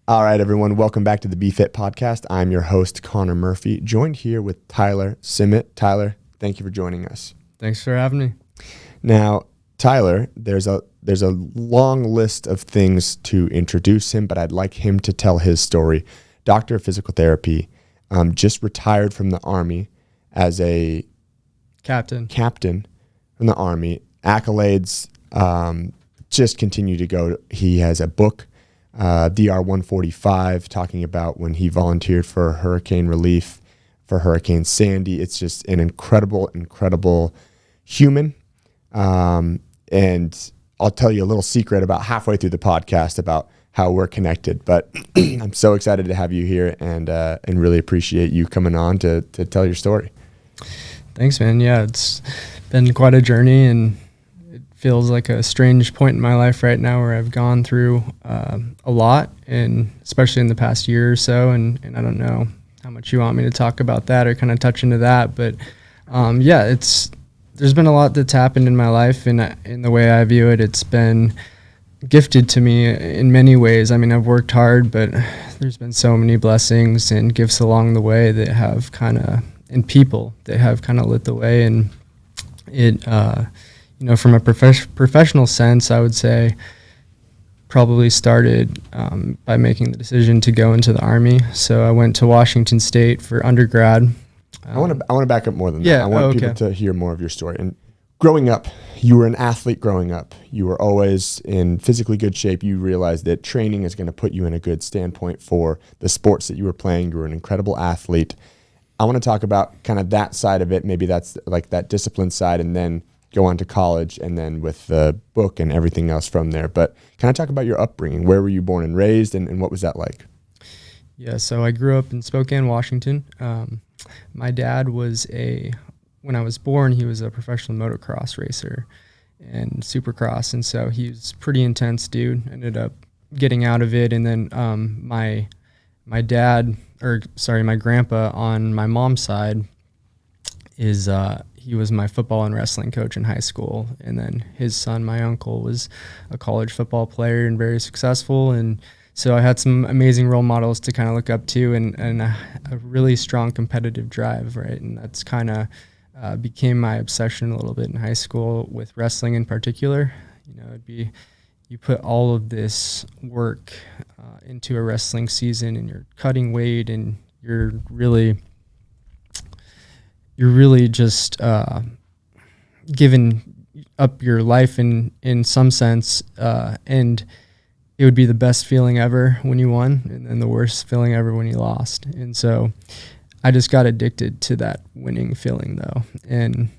All right, everyone. Welcome back to the Be Fit podcast. I'm your host, Connor Murphy, joined here with Tyler Simmet. Tyler, thank you for joining us. Thanks for having me. Now, Tyler, there's a long list of things to introduce him, but I'd like him to tell his story. Doctor of physical therapy, just retired from the Army as a captain from the Army. Accolades just continue to go. He has a book, DR 145, talking about when he volunteered for hurricane relief for Hurricane Sandy. It's just an incredible human. And I'll tell you a little secret about halfway through the podcast about how we're connected. But I'm so excited to have you here and really appreciate you coming on to tell your story. Thanks, man. Yeah, it's been quite a journey, and it feels like a strange point in my life right now where I've gone through a lot, and especially in the past year or so. And I don't know how much you want me to talk about that or kind of touch into that, but there's been a lot that's happened in my life, and in the way I view it, it's been gifted to me in many ways. I mean, I've worked hard, but there's been so many blessings and gifts along the way that have and people that have kind of lit the way. And it, from a professional sense, I would say probably started by making the decision to go into the Army. So I went to Washington State for undergrad. I want to back up more than that. I want people to hear more of your story. And growing up, you were an athlete growing up. You were always in physically good shape. You realized that training is going to put you in a good standpoint for the sports that you were playing. You were an incredible athlete. I want to talk about kind of that side of it. Maybe that's like that discipline side, and then go on to college, and then with the book and everything else from there. But can I talk about your upbringing? Where were you born and raised, and what was that like? Yeah, so I grew up in Spokane, Washington. My dad when I was born, he was a professional motocross racer and supercross. And so he was a pretty intense dude, ended up getting out of it. And then my grandpa on my mom's side he was my football and wrestling coach in high school. And then his son, my uncle, was a college football player and very successful. And so I had some amazing role models to kind of look up to, and a really strong competitive drive, right? And that's kind of became my obsession a little bit in high school with wrestling in particular. You put all of this work into a wrestling season, and you're cutting weight, and you're really just giving up your life in some sense, and it would be the best feeling ever when you won, and then the worst feeling ever when you lost. And so I just got addicted to that winning feeling, though, and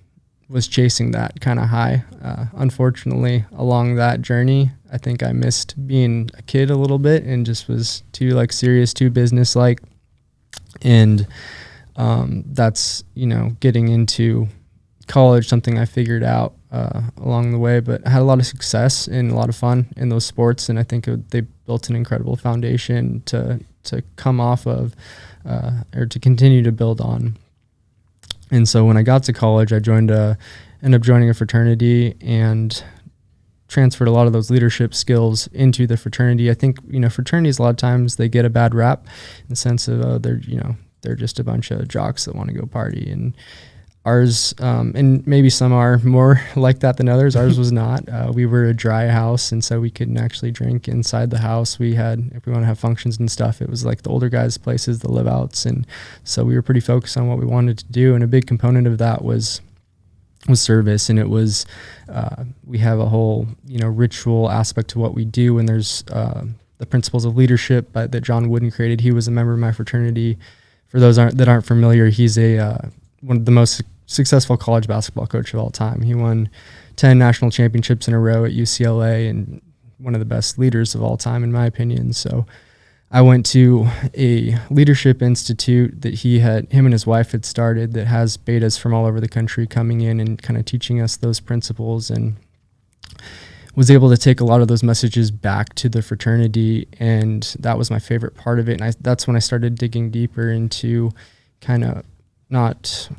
was chasing that kind of high. Unfortunately, along that journey, I think I missed being a kid a little bit and just was too serious, too business-like. And that's, getting into college, something I figured out along the way, but I had a lot of success and a lot of fun in those sports, and I think they built an incredible foundation to come off of or to continue to build on. And so when I got to college, I ended up joining a fraternity and transferred a lot of those leadership skills into the fraternity. I think fraternities a lot of times they get a bad rap in the sense of they're just a bunch of jocks that want to go party, and ours, and maybe some are more like that than others. Ours was not. We were a dry house, and so we couldn't actually drink inside the house. If we want to have functions and stuff, it was like the older guys' places, the live outs. And so we were pretty focused on what we wanted to do. And a big component of that was service. And it was, we have a whole, ritual aspect to what we do. And there's the principles of leadership that John Wooden created. He was a member of my fraternity. For those that aren't familiar, he's one of the most successful college basketball coach of all time. He won 10 national championships in a row at UCLA, and one of the best leaders of all time, in my opinion. So I went to a leadership institute that him and his wife had started, that has betas from all over the country coming in and kind of teaching us those principles, and was able to take a lot of those messages back to the fraternity. And that was my favorite part of it. And that's when I started digging deeper into kind of not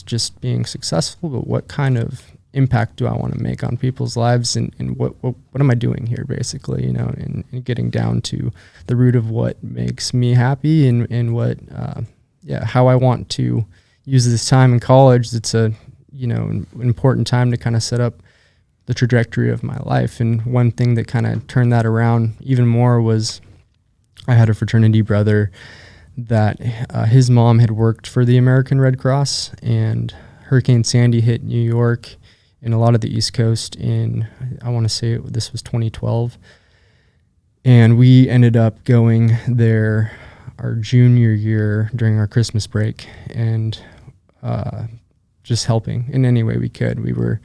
just being successful, but what kind of impact do I want to make on people's lives, and what am I doing here, basically, and getting down to the root of what makes me happy, and what, how I want to use this time in college. It's an important time to kind of set up the trajectory of my life. And one thing that kind of turned that around even more was I had a fraternity brother that his mom had worked for the American Red Cross, and Hurricane Sandy hit New York and a lot of the East Coast in, I want to say this was 2012. And we ended up going there our junior year during our Christmas break, and just helping in any way we could. We were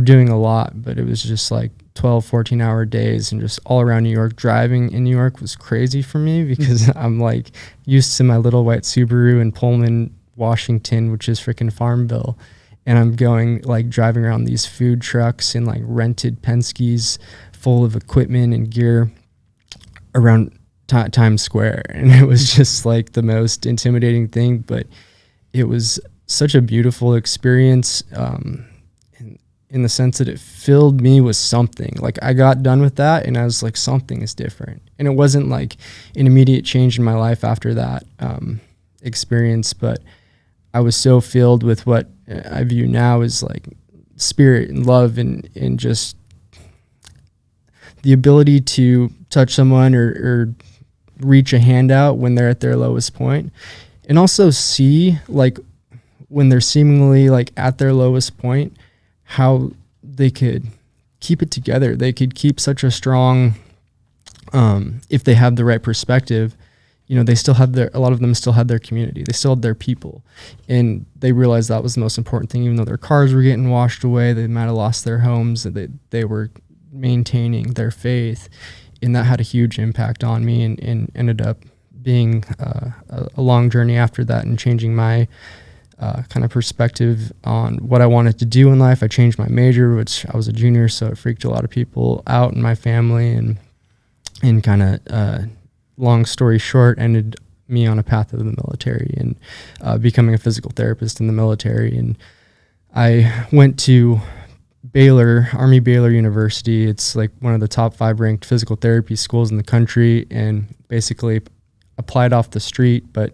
doing a lot, but it was just like 12, 14-hour days and just all around New York. Driving in New York was crazy for me because I'm like used to my little white Subaru in Pullman, Washington, which is freaking Farmville. And I'm driving around these food trucks and like rented Penske's full of equipment and gear around Times Square. And it was just like the most intimidating thing, but it was such a beautiful experience, in the sense that it filled me with something. Like I got done with that and I was like, something is different. And it wasn't like an immediate change in my life after that experience, but I was so filled with what I view now as like spirit and love, and just the ability to touch someone or reach a hand out when they're at their lowest point, and also see like when they're seemingly like at their lowest point, how they could keep it together. They could keep such a strong, if they have the right perspective, they still have a lot of them still had their community. They still had their people, and they realized that was the most important thing. Even though their cars were getting washed away, they might have lost their homes, they were maintaining their faith. And that had a huge impact on me, and ended up being a long journey after that, and changing my kind of perspective on what I wanted to do in life. I changed my major, which I was a junior, so it freaked a lot of people out in my family, and kind of, long story short, ended me on a path of the military, and becoming a physical therapist in the military. And I went to Army Baylor University. It's like one of the top 5 ranked physical therapy schools in the country, and basically applied off the street. But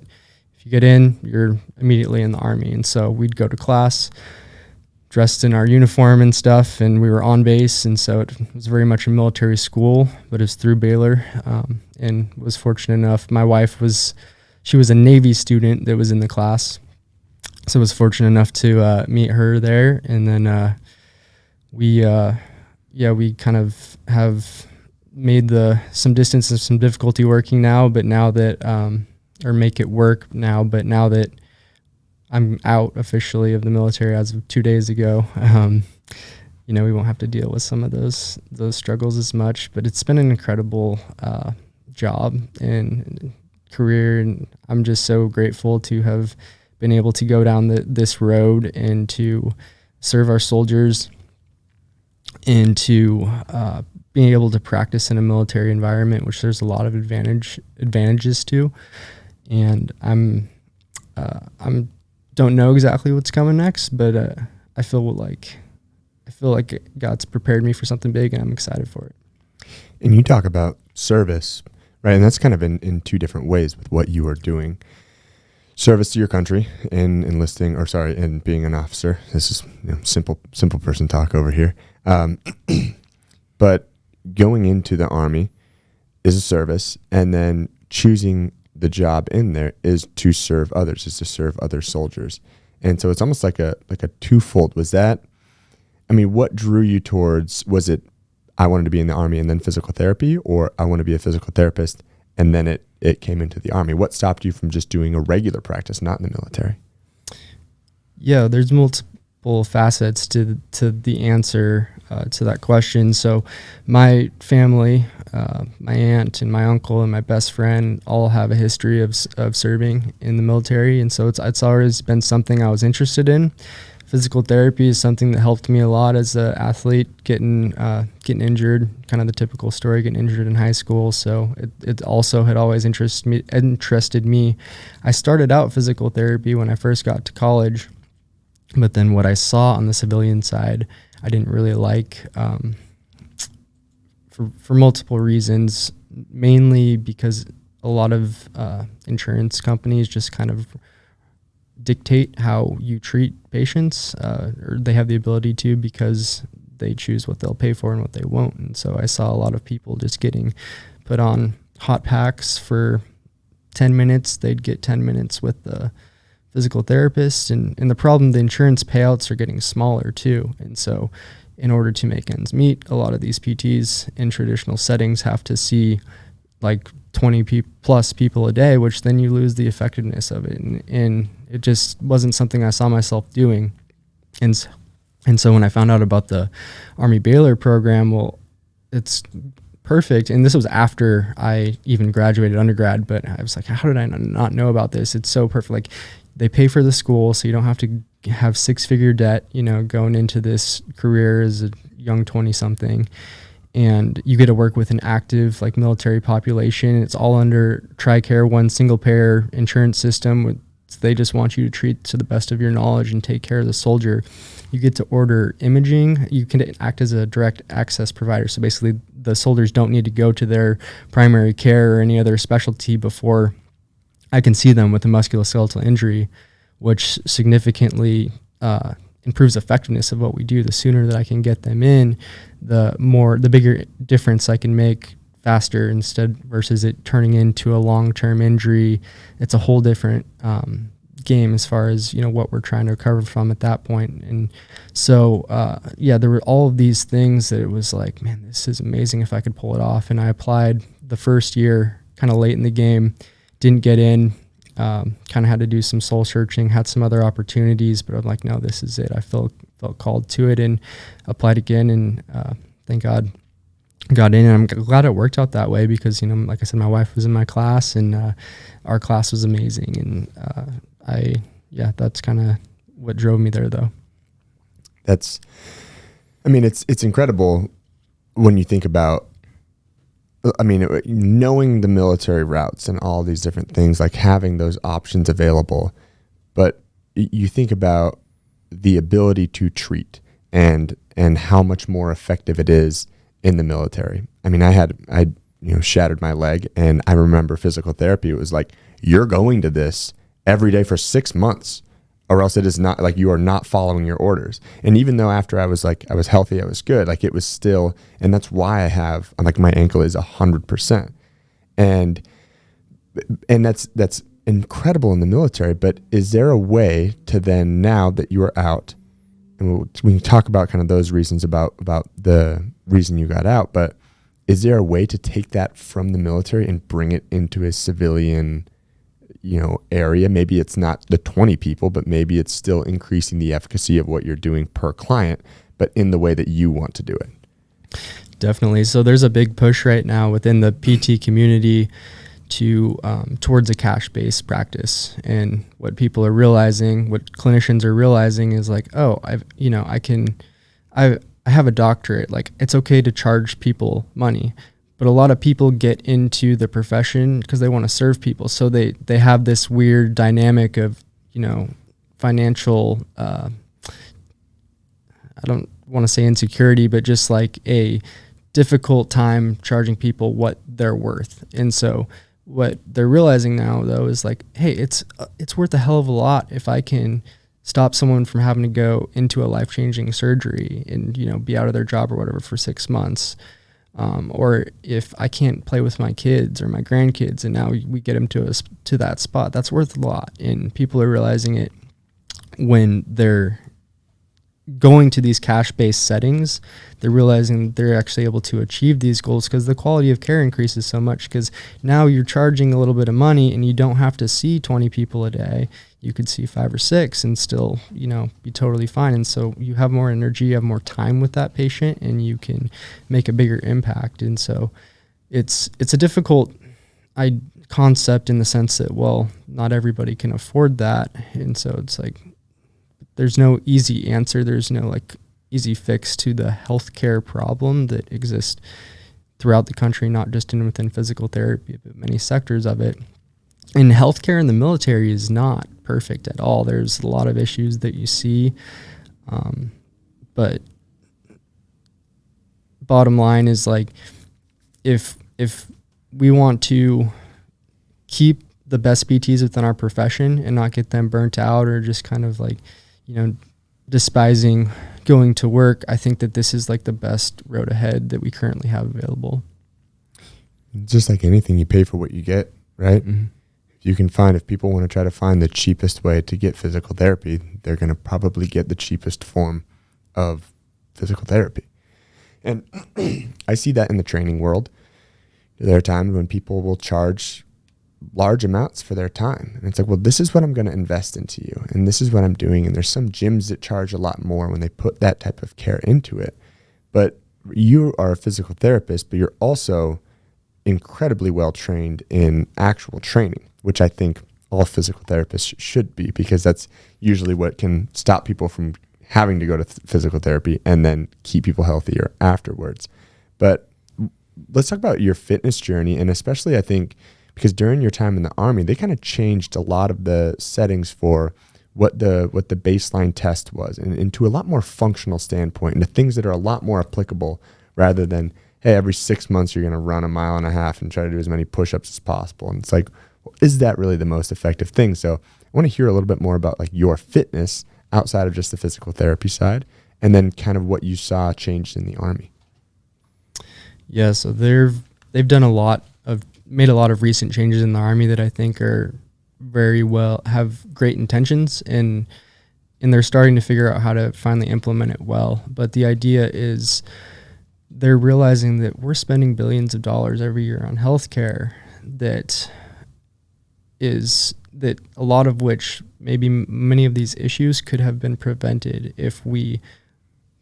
if you get in, you're immediately in the Army. And so we'd go to class dressed in our uniform and stuff, and we were on base. And so it was very much a military school, but it's through Baylor, and was fortunate enough. My wife she was a Navy student that was in the class. So I was fortunate enough to meet her there. And then we kind of have made some distance and some difficulty working now, but now that, or make it work now, but now that I'm out officially of the military as of 2 days ago, we won't have to deal with some of those struggles as much. But it's been an incredible job and career, and I'm just so grateful to have been able to go down this road and to serve our soldiers, and to being able to practice in a military environment, which there's a lot of advantages to. And I'm don't know exactly what's coming next, but I feel like God's prepared me for something big, and I'm excited for it. And you talk about service, right? And that's kind of in 2 different ways with what you are doing. Service to your country and and being an officer. This is simple person talk over here. But going into the Army is a service, and then choosing the job in there is to serve others, is to serve other soldiers. And so it's almost like a twofold. What drew you towards, was it I wanted to be in the Army and then physical therapy, or I want to be a physical therapist and then it came into the Army? What stopped you from just doing a regular practice, not in the military? Yeah, there's multiple facets to the answer to that question. So my family, my aunt and my uncle and my best friend all have a history of serving in the military. And so it's always been something I was interested in. Physical therapy is something that helped me a lot as an athlete, getting injured, kind of the typical story, getting injured in high school. So it also had always interested me. I started out physical therapy when I first got to college, But then what I saw on the civilian side, I didn't really like, for multiple reasons, mainly because a lot of insurance companies just kind of dictate how you treat patients, or they have the ability to, because they choose what they'll pay for and what they won't. And so I saw a lot of people just getting put on hot packs for 10 minutes. They'd get 10 minutes with the physical therapist. And the problem, the insurance payouts are getting smaller too. And so in order to make ends meet, a lot of these PTs in traditional settings have to see like 20 plus people a day, which then you lose the effectiveness of it. And it just wasn't something I saw myself doing. And so when I found out about the Army Baylor program, well, it's perfect. And this was after I even graduated undergrad, but I was like, how did I not know about this? It's so perfect. Like, they pay for the school, so you don't have to have 6-figure debt, going into this career as a young 20-something. And you get to work with an active, like, military population. It's all under TRICARE, one single-payer insurance system. They just want you to treat to the best of your knowledge and take care of the soldier. You get to order imaging. You can act as a direct access provider. So basically, the soldiers don't need to go to their primary care or any other specialty before I can see them with a musculoskeletal injury, which significantly improves effectiveness of what we do. The sooner that I can get them in, the bigger difference I can make faster, instead versus it turning into a long-term injury. It's a whole different game as far as what we're trying to recover from at that point. And so there were all of these things that it was like, man, this is amazing if I could pull it off. And I applied the first year, kind of late in the game, didn't get in. Kind of had to do some soul searching, had some other opportunities, but I'm like, no, this is it. I felt called to it and applied again, and thank God got in. And I'm glad it worked out that way because, like I said, my wife was in my class, and our class was amazing. And that's kind of what drove me there, though. It's incredible when you think about, knowing the military routes and all these different things, like having those options available. But you think about the ability to treat and how much more effective it is in the military. I shattered my leg, and I remember physical therapy. It was like, you're going to this every day for 6 months, or else it is not, like, you are not following your orders. And even though after I was healthy, I was good, like, it was still, and that's why I'm like, my ankle is 100%. And that's incredible in the military. But is there a way to then, now that you are out, and we can talk about kind of those reasons about the reason you got out, but is there a way to take that from the military and bring it into a civilian area? Maybe it's not the 20 people, but maybe it's still increasing the efficacy of what you're doing per client, but in the way that you want to do it. Definitely. So there's a big push right now within the PT community towards a cash-based practice. And what people are realizing, what clinicians are realizing, is like, oh, I have a doctorate. Like, it's okay to charge people money. But a lot of people get into the profession because they want to serve people. So they have this weird dynamic of, financial, I don't want to say insecurity, but just like a difficult time charging people what they're worth. And so what they're realizing now, though, is like, hey, it's worth a hell of a lot if I can stop someone from having to go into a life-changing surgery and, be out of their job or whatever for 6 months. Or if I can't play with my kids or my grandkids, and now we get them to that spot, that's worth a lot. And people are realizing it when they're going to these cash-based settings. They're realizing they're actually able to achieve these goals because the quality of care increases so much, because now you're charging a little bit of money and you don't have to see 20 people a day. You could see 5 or 6 and still, be totally fine. And so you have more energy, you have more time with that patient, and you can make a bigger impact. And so it's a difficult concept in the sense that, well, not everybody can afford that. And so it's like, there's no easy answer. There's no easy fix to the healthcare problem that exists throughout the country, not just within physical therapy, but many sectors of it. And healthcare in the military is not perfect at all. There's a lot of issues that you see. But bottom line is like, if we want to keep the best PTs within our profession and not get them burnt out or just kind of like, despising going to work, I think that this is like the best road ahead that we currently have available. Just like anything, you pay for what you get, right? Mm-hmm. If people want to try to find the cheapest way to get physical therapy, they're going to probably get the cheapest form of physical therapy. And I see that in the training world. There are times when people will charge large amounts for their time. And it's like, well, this is what I'm going to invest into you. And this is what I'm doing. And there's some gyms that charge a lot more when they put that type of care into it. But you are a physical therapist, but you're also incredibly well trained in actual training, which I think all physical therapists should be, because that's usually what can stop people from having to go to physical therapy and then keep people healthier afterwards. But let's talk about your fitness journey, and especially I think because during your time in the Army, they kind of changed a lot of the settings for what the baseline test was, and into a lot more functional standpoint, and the things that are a lot more applicable, rather than, hey, every 6 months you're going to run 1.5 miles and try to do as many push-ups as possible. And it's like, well, is that really the most effective thing? So I want to hear a little bit more about like your fitness outside of just the physical therapy side, and then kind of what you saw changed in the Army. Yeah, so they've done made a lot of recent changes in the Army that I think are have great intentions, and they're starting to figure out how to finally implement it well. But the idea is they're realizing that we're spending billions of dollars every year on healthcare that a lot of which, maybe many of these issues could have been prevented if we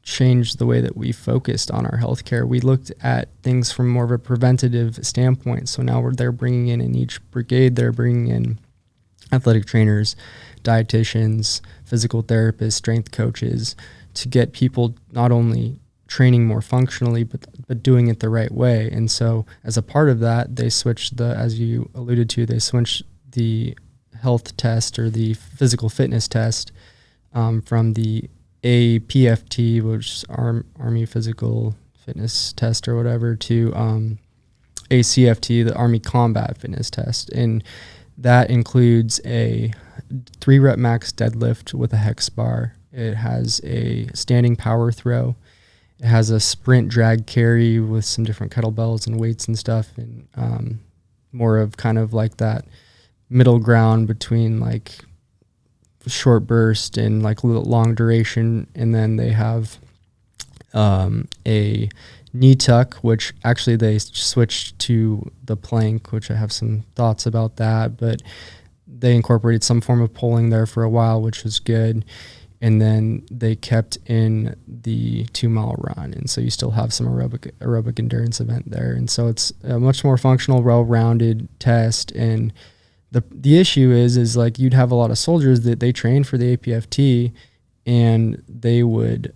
changed the way that we focused on our healthcare. We looked at things from more of a preventative standpoint. So now they're bringing in each brigade, they're bringing in athletic trainers, dietitians, physical therapists, strength coaches, to get people not only training more functionally, but doing it the right way. And so as a part of that, they switched as you alluded to, they switched the health test or the physical fitness test from the APFT, which is Army Physical Fitness Test or whatever, to ACFT, the Army Combat Fitness Test. And that includes a 3-rep max deadlift with a hex bar. It has a standing power throw. It has a sprint drag carry with some different kettlebells and weights and stuff, and more of kind of like that middle ground between like short burst and like long duration. And then they have a knee tuck, which actually they switched to the plank, which I have some thoughts about that, but they incorporated some form of pulling there for a while, which was good. And then they kept in the 2-mile run. And so you still have some aerobic endurance event there. And so it's a much more functional, well-rounded test. And the issue is like you'd have a lot of soldiers that they train for the APFT, and they would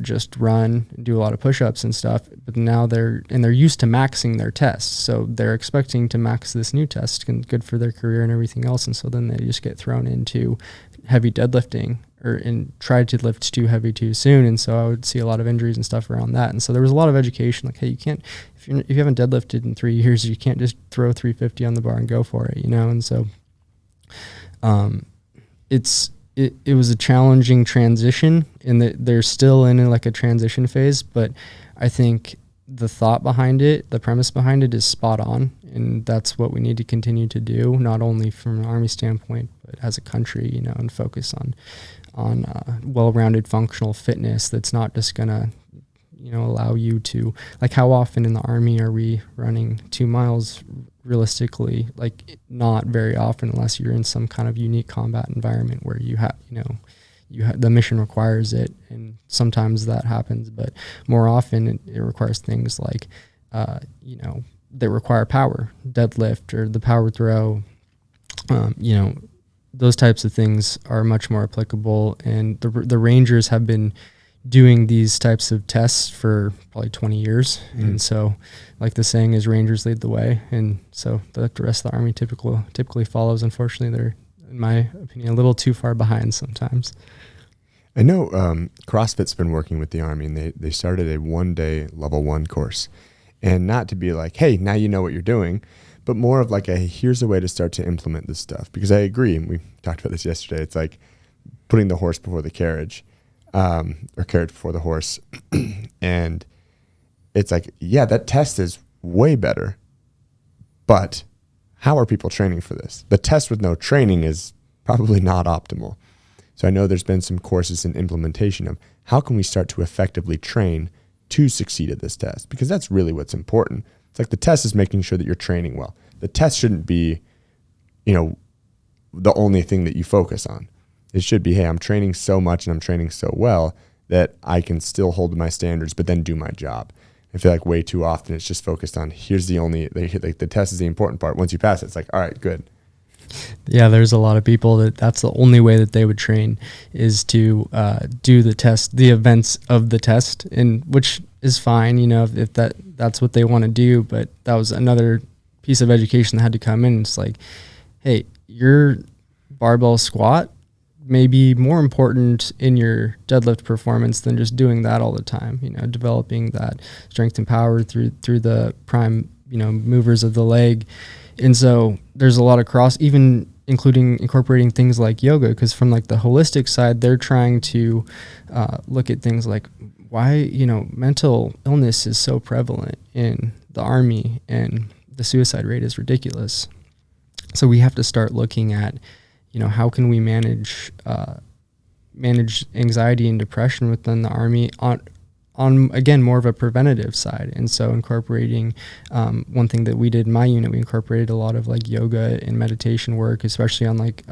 just run and do a lot of push-ups and stuff. But now they're used to maxing their tests. So they're expecting to max this new test, and good for their career and everything else. And so then they just get thrown into heavy deadlifting and tried to lift too heavy too soon. And so I would see a lot of injuries and stuff around that. And so there was a lot of education, like, hey, you can't, if you haven't deadlifted in 3 years, you can't just throw 350 on the bar and go for it, And so it was a challenging transition, and they're still in like a transition phase, but I think the thought behind it, the premise behind it is spot on. And that's what we need to continue to do, not only from an Army standpoint, but as a country, and focus on well-rounded functional fitness that's not just gonna, allow you to, like, how often in the Army are we running 2 miles realistically? Like, not very often, unless you're in some kind of unique combat environment where you have, the mission requires it, and sometimes that happens, but more often it requires things like, that require power, deadlift or the power throw, those types of things are much more applicable. And the Rangers have been doing these types of tests for probably 20 years. And so, like the saying is, Rangers lead the way. And so the rest of the Army typically follows. Unfortunately, in my opinion, a little too far behind sometimes. I know CrossFit's been working with the Army, and they started a 1-day level 1 course. And not to be like, hey, now you know what you're doing, but more of like here's a way to start to implement this stuff. Because I agree, and we talked about this yesterday, it's like putting the horse before the carriage, or carriage before the horse. And it's like, yeah, that test is way better, but how are people training for this? The test with no training is probably not optimal. So I know there's been some courses in implementation of how can we start to effectively train to succeed at this test? Because that's really what's important. It's like the test is making sure that you're training well. The test shouldn't be, the only thing that you focus on. It should be, hey, I'm training so much and I'm training so well that I can still hold my standards, but then do my job. I feel like way too often it's just focused on the test is the important part. Once you pass it, it's like, all right, good. Yeah, there's a lot of people that's the only way that they would train is to do the test, the events of the test, and which is fine, if that's what they want to do. But that was another piece of education that had to come in. It's like, hey, your barbell squat may be more important in your deadlift performance than just doing that all the time. Developing that strength and power through the prime, movers of the leg. And so there's a lot of even including incorporating things like yoga, because from like the holistic side, they're trying to look at things like why, mental illness is so prevalent in the Army and the suicide rate is ridiculous. So we have to start looking at, how can we manage anxiety and depression within the Army on again, more of a preventative side. And so incorporating, one thing that we did in my unit, we incorporated a lot of like yoga and meditation work, especially on like,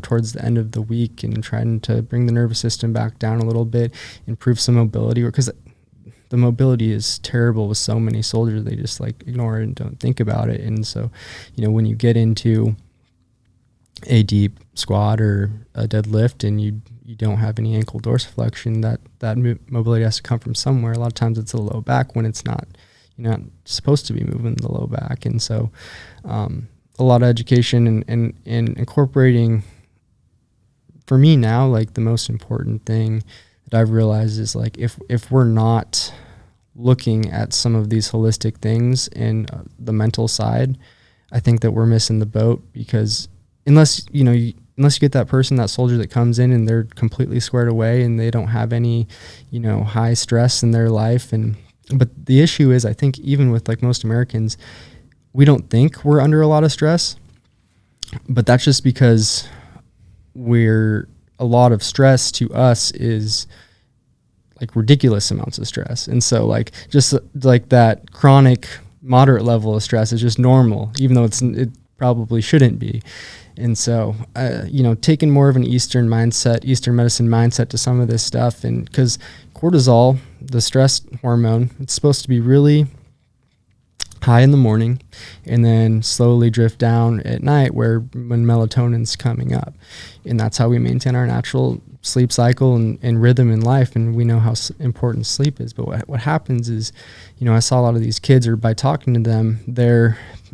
towards the end of the week, and trying to bring the nervous system back down a little bit, improve some mobility, because the mobility is terrible with so many soldiers. They just like ignore it and don't think about it. And so, when you get into a deep squat or a deadlift and you don't have any ankle dorsiflexion, that mobility has to come from somewhere. A lot of times it's the low back when it's not, you're not supposed to be moving the low back. And so a lot of education and incorporating, for me now, like the most important thing that I've realized is like if we're not looking at some of these holistic things in the mental side, I think that we're missing the boat, because unless you get that person, that soldier that comes in and they're completely squared away and they don't have any, high stress in their life. But the issue is, I think even with like most Americans, we don't think we're under a lot of stress, but that's just because a lot of stress to us is like ridiculous amounts of stress. And so like, just like that chronic moderate level of stress is just normal, even though it probably shouldn't be. And so, taking more of an Eastern medicine mindset to some of this stuff. And because cortisol, the stress hormone, it's supposed to be really high in the morning and then slowly drift down at night when melatonin's coming up. And that's how we maintain our natural sleep cycle and rhythm in life. And we know how important sleep is. But what happens is, I saw a lot of these kids, or by talking to them,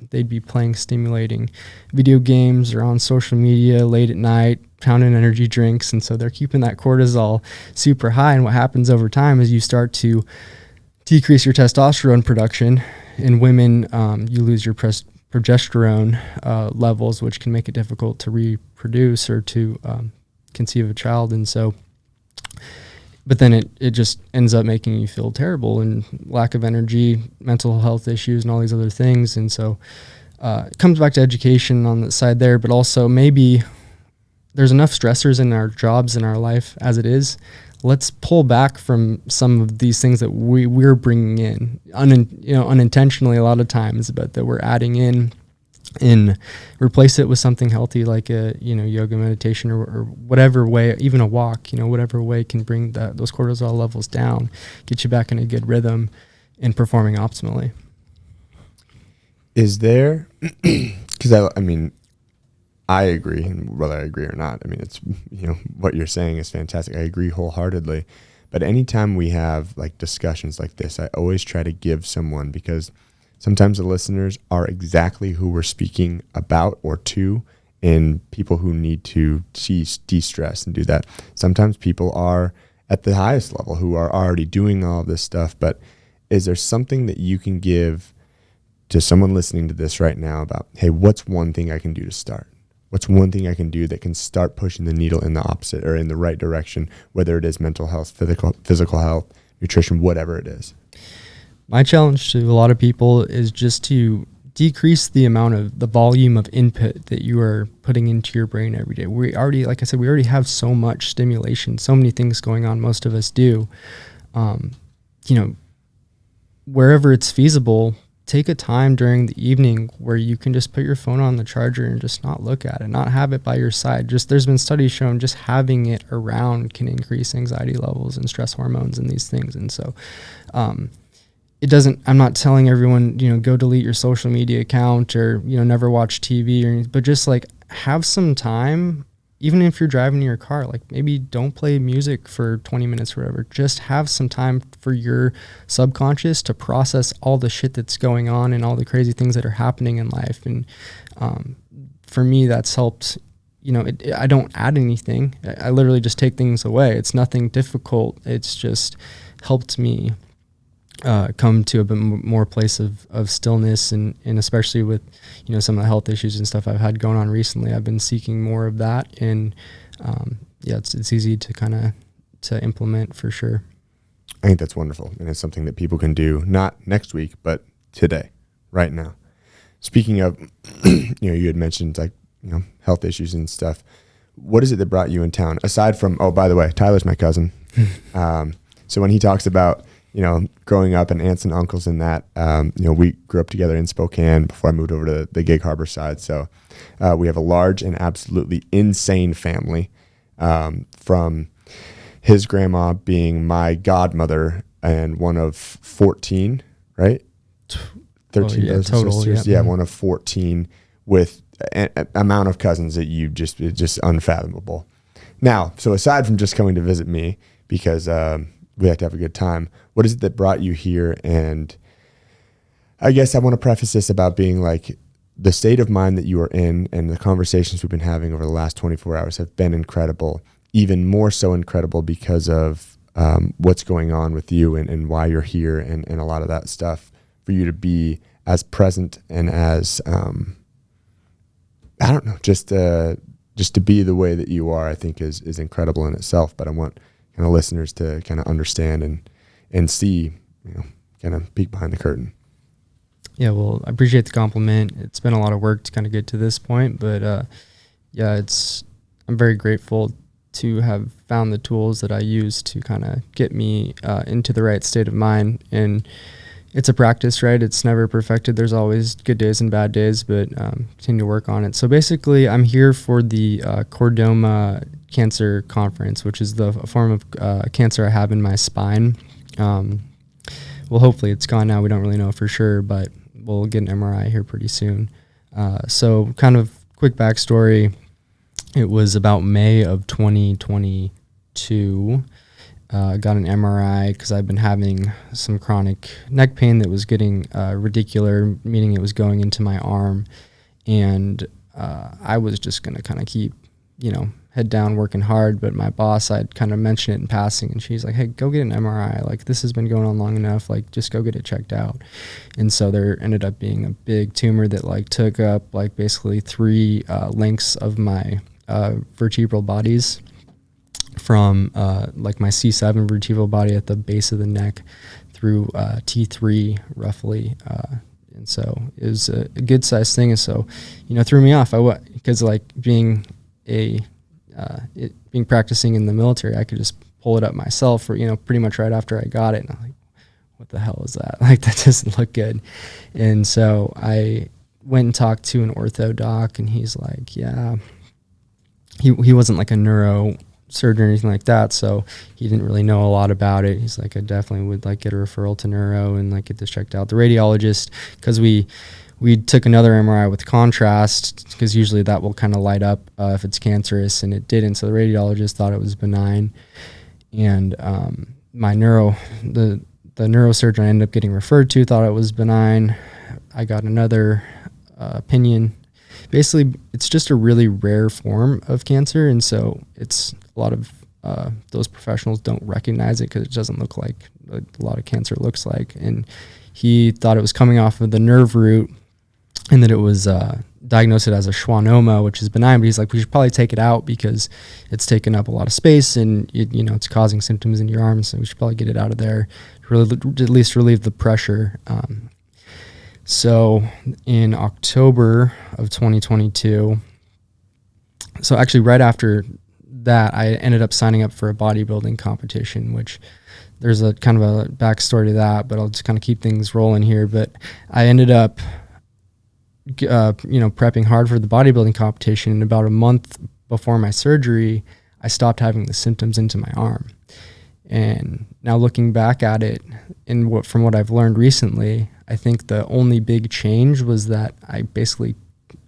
they'd be playing stimulating video games or on social media late at night, pounding energy drinks. And so they're keeping that cortisol super high. And what happens over time is you start to decrease your testosterone production. In women, you lose your progesterone levels, which can make it difficult to reproduce or to conceive a child. And so, but then it just ends up making you feel terrible and lack of energy, mental health issues, and all these other things. And so it comes back to education on the side there, but also maybe there's enough stressors in our jobs, in our life as it is. Let's pull back from some of these things that we're bringing in unintentionally a lot of times, but that we're adding in, and replace it with something healthy like a yoga, meditation, or whatever way, even a walk, whatever way can bring those cortisol levels down, get you back in a good rhythm and performing optimally. Is there, because I agree, and whether I agree or not, it's, what you're saying is fantastic. I agree wholeheartedly. But anytime we have like discussions like this, I always try to give someone, because sometimes the listeners are exactly who we're speaking about or to, in people who need to de-stress and do that. Sometimes people are at the highest level who are already doing all this stuff, but is there something that you can give to someone listening to this right now about, hey, what's one thing I can do to start? What's one thing I can do that can start pushing the needle in the opposite or in the right direction, whether it is mental health, physical health, nutrition, whatever it is? My challenge to a lot of people is just to decrease the volume of input that you are putting into your brain every day. We already, like I said, we already have so much stimulation, so many things going on. Most of us do. Wherever it's feasible, take a time during the evening where you can just put your phone on the charger and just not look at it, not have it by your side. Just, there's been studies shown just having it around can increase anxiety levels and stress hormones and these things. And so, I'm not telling everyone, go delete your social media account or, never watch TV but just like have some time, even if you're driving in your car, like maybe don't play music for 20 minutes or whatever. Just have some time for your subconscious to process all the shit that's going on and all the crazy things that are happening in life. And for me, that's helped. I don't add anything. I literally just take things away. It's nothing difficult. It's just helped me come to a bit more place of stillness, and especially with some of the health issues and stuff I've had going on recently, I've been seeking more of that, and it's easy to kind of to implement for sure. I think that's wonderful, and it's something that people can do not next week but today, right now. Speaking of, you had mentioned like health issues and stuff. What is it that brought you in town aside from? Oh, by the way, Tyler's my cousin. So when he talks about growing up and aunts and uncles and that, we grew up together in Spokane before I moved over to the Gig Harbor side. So we have a large and absolutely insane family, from his grandma being my godmother and one of 14, right? 13 brothers and sisters. Yeah, one of 14 with an amount of cousins that it's just unfathomable. Now, so aside from just coming to visit me, because we like to have a good time, what is it that brought you here? And I guess I want to preface this about being like the state of mind that you are in and the conversations we've been having over the last 24 hours have been incredible, even more so incredible because of what's going on with you and why you're here and a lot of that stuff. For you to be as present and as, just to be the way that you are, I think is incredible in itself. But I want kind of listeners to kind of understand and see, kind of peek behind the curtain. Yeah, well, I appreciate the compliment. It's been a lot of work to kind of get to this point, but I'm very grateful to have found the tools that I use to kind of get me into the right state of mind. And it's a practice, right? It's never perfected. There's always good days and bad days, but continue to work on it. So basically, I'm here for the chordoma cancer conference, which is the form of cancer I have in my spine. Well, hopefully it's gone now. We don't really know for sure, but we'll get an MRI here pretty soon. So kind of quick backstory. It was about May of 2022. Got an MRI because I've been having some chronic neck pain that was getting radicular, meaning it was going into my arm. And I was just going to kind of keep, head down working hard. But my boss, I'd kind of mention it in passing, and she's like, hey, go get an MRI. Like, this has been going on long enough. Like, just go get it checked out. And so there ended up being a big tumor that like took up like basically 3 lengths of my vertebral bodies, from like my C7 vertebral body at the base of the neck through T3 roughly. And so it was a good sized thing. And so, threw me off. Because like being practicing in the military, I could just pull it up myself or, pretty much right after I got it. And I'm like, what the hell is that? Like, that doesn't look good. And so I went and talked to an ortho doc, and he's like, yeah, he wasn't like a neuro surgeon or anything like that, so he didn't really know a lot about it. He's like, I definitely would like get a referral to neuro and like get this checked out. The radiologist, because we took another MRI with contrast, because usually that will kind of light up if it's cancerous, and it didn't. So the radiologist thought it was benign, and the neurosurgeon I ended up getting referred to thought it was benign. I got another opinion. basically it's just a really rare form of cancer. And so it's a lot of those professionals don't recognize it because it doesn't look like a lot of cancer looks like. And he thought it was coming off of the nerve root and that it was diagnosed as a schwannoma, which is benign. But he's like, we should probably take it out because it's taking up a lot of space and it's causing symptoms in your arms. So we should probably get it out of there to really, at least relieve the pressure. So in October of 2022, so actually right after that, I ended up signing up for a bodybuilding competition, which there's a kind of a backstory to that, but I'll just kind of keep things rolling here. But I ended up, prepping hard for the bodybuilding competition. And about a month before my surgery, I stopped having the symptoms into my arm. And now looking back at it, from what I've learned recently, I think the only big change was that I basically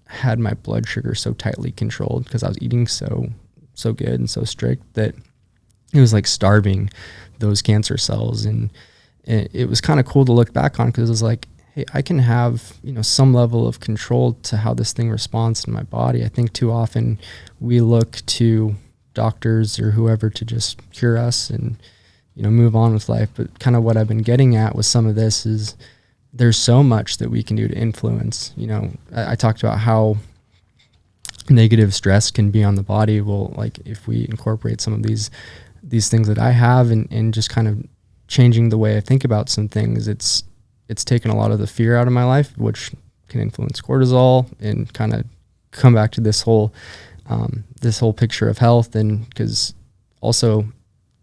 had my blood sugar so tightly controlled because I was eating so good and so strict that it was like starving those cancer cells. And it was kind of cool to look back on because it was like, hey, I can have, some level of control to how this thing responds in my body. I think too often we look to doctors or whoever to just cure us and, move on with life. But kind of what I've been getting at with some of this is there's so much that we can do to influence. I talked about how negative stress can be on the body. Well, like if we incorporate some of these things that I have and just kind of changing the way I think about some things, it's taken a lot of the fear out of my life, which can influence cortisol and kind of come back to this whole picture of health. And because also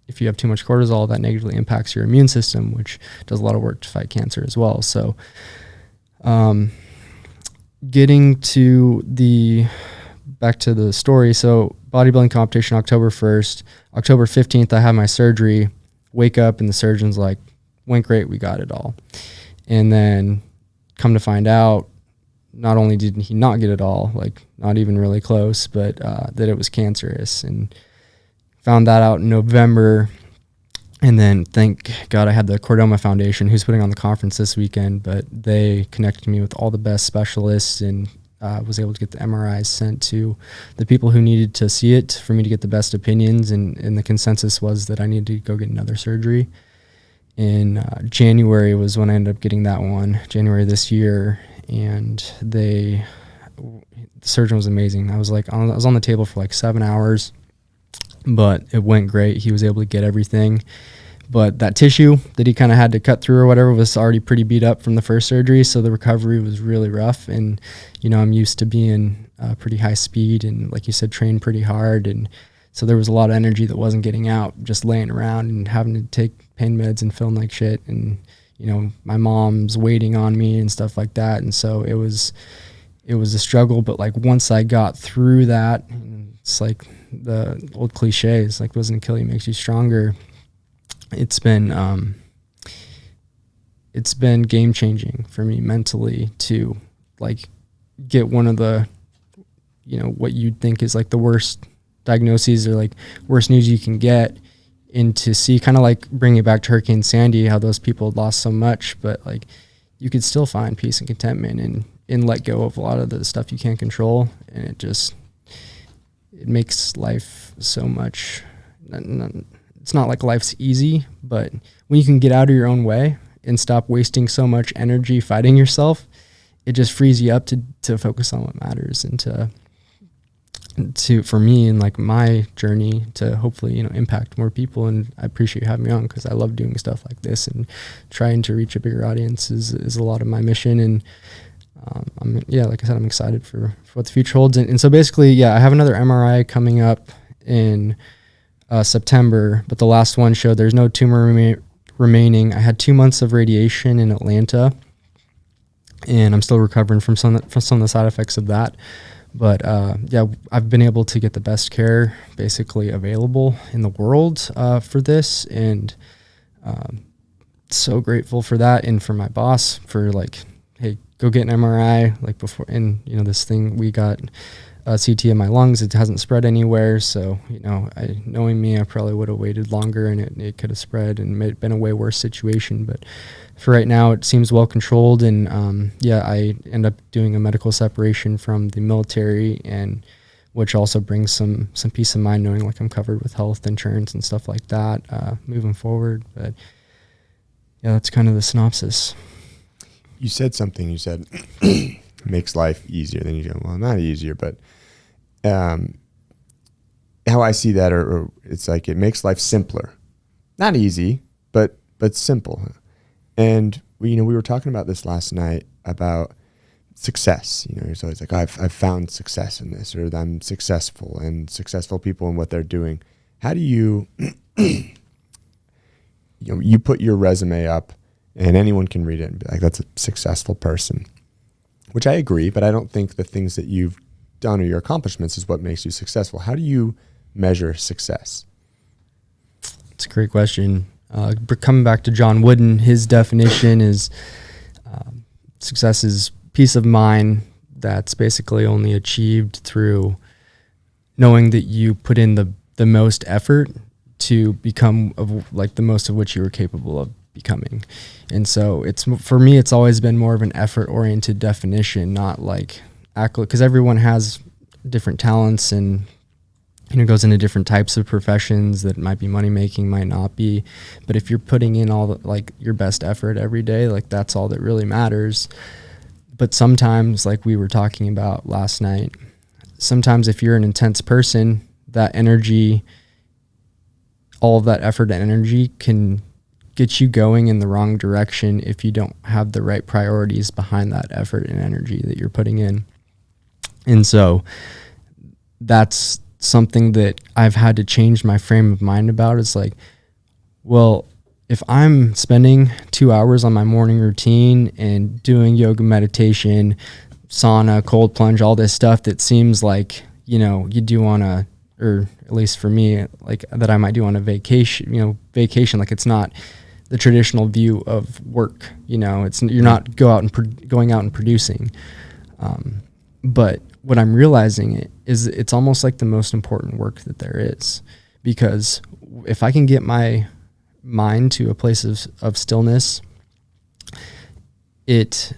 if you have too much cortisol, that negatively impacts your immune system, which does a lot of work to fight cancer as well. So getting back to the story. So bodybuilding competition, October 1st, October 15th, I have my surgery, wake up and the surgeon's like, went great. We got it all. And then come to find out, not only did he not get it all, like not even really close, but that it was cancerous, and found that out in November. And then thank God I had the Cordoma Foundation, who's putting on the conference this weekend, but they connected me with all the best specialists and was able to get the MRIs sent to the people who needed to see it for me to get the best opinions. And the consensus was that I needed to go get another surgery. In January was when I ended up getting that one, January this year. And the surgeon was amazing. I was on the table for like 7 hours, but it went great. He was able to get everything. But that tissue that he kind of had to cut through or whatever was already pretty beat up from the first surgery. So the recovery was really rough. And, I'm used to being pretty high speed and, like you said, train pretty hard. And so there was a lot of energy that wasn't getting out, just laying around and having to take pain meds and feeling like shit. And, my mom's waiting on me and stuff like that. And so it was a struggle. But like once I got through that, it's like the old cliches, like doesn't kill you, makes you stronger. It's been game changing for me mentally to like get one of the, what you'd think is like the worst diagnoses or like worst news you can get, and to see kind of like bring it back to Hurricane Sandy, how those people had lost so much, but like you could still find peace and contentment and let go of a lot of the stuff you can't control. And it makes life so much, it's not like life's easy, but when you can get out of your own way and stop wasting so much energy fighting yourself, it just frees you up to focus on what matters and to for me and like my journey to hopefully, impact more people. And I appreciate you having me on because I love doing stuff like this, and trying to reach a bigger audience is a lot of my mission. And like I said, I'm excited for what the future holds. And so basically, I have another MRI coming up in September, but the last one showed there's no tumor remaining. I had 2 months of radiation in Atlanta, and I'm still recovering from some of the side effects of that. But I've been able to get the best care basically available in the world for this, and so grateful for that, and for my boss for like, hey, go get an MRI like before. And this thing, we got a CT in my lungs. It hasn't spread anywhere, so knowing me, I probably would have waited longer, and it could have spread and been a way worse situation. But for right now, it seems well controlled. And I end up doing a medical separation from the military, and which also brings some peace of mind knowing like I'm covered with health insurance and stuff like that moving forward. But yeah, that's kind of the synopsis. You said something. You said makes life easier. Then you go, well, not easier, but how I see that, or it's like it makes life simpler. Not easy, but simple. And we were talking about this last night about success. It's always like, I've found success in this, or I'm successful, and successful people in what they're doing. How do you, you put your resume up and anyone can read it and be like, that's a successful person, which I agree, but I don't think the things that you've done or your accomplishments is what makes you successful. How do you measure success? It's a great question. Coming back to John Wooden, his definition is success is peace of mind that's basically only achieved through knowing that you put in the most effort to become like the most of which you were capable of becoming. And so for me, it's always been more of an effort oriented definition, not like accolade, because everyone has different talents and goes into different types of professions that might be money making, might not be. But if you're putting in all like your best effort every day, like that's all that really matters. But sometimes, like we were talking about last night, sometimes if you're an intense person, that energy, all of that effort and energy can get you going in the wrong direction if you don't have the right priorities behind that effort and energy that you're putting in. And so that's something that I've had to change my frame of mind about. Is like, well, if I'm spending 2 hours on my morning routine and doing yoga, meditation, sauna, cold plunge, all this stuff that seems like, you do on a, or at least for me, like that I might do on a vacation, like it's not the traditional view of work, it's, you're not going out and producing. But what I'm realizing is it's almost like the most important work that there is, because if I can get my mind to a place of stillness, it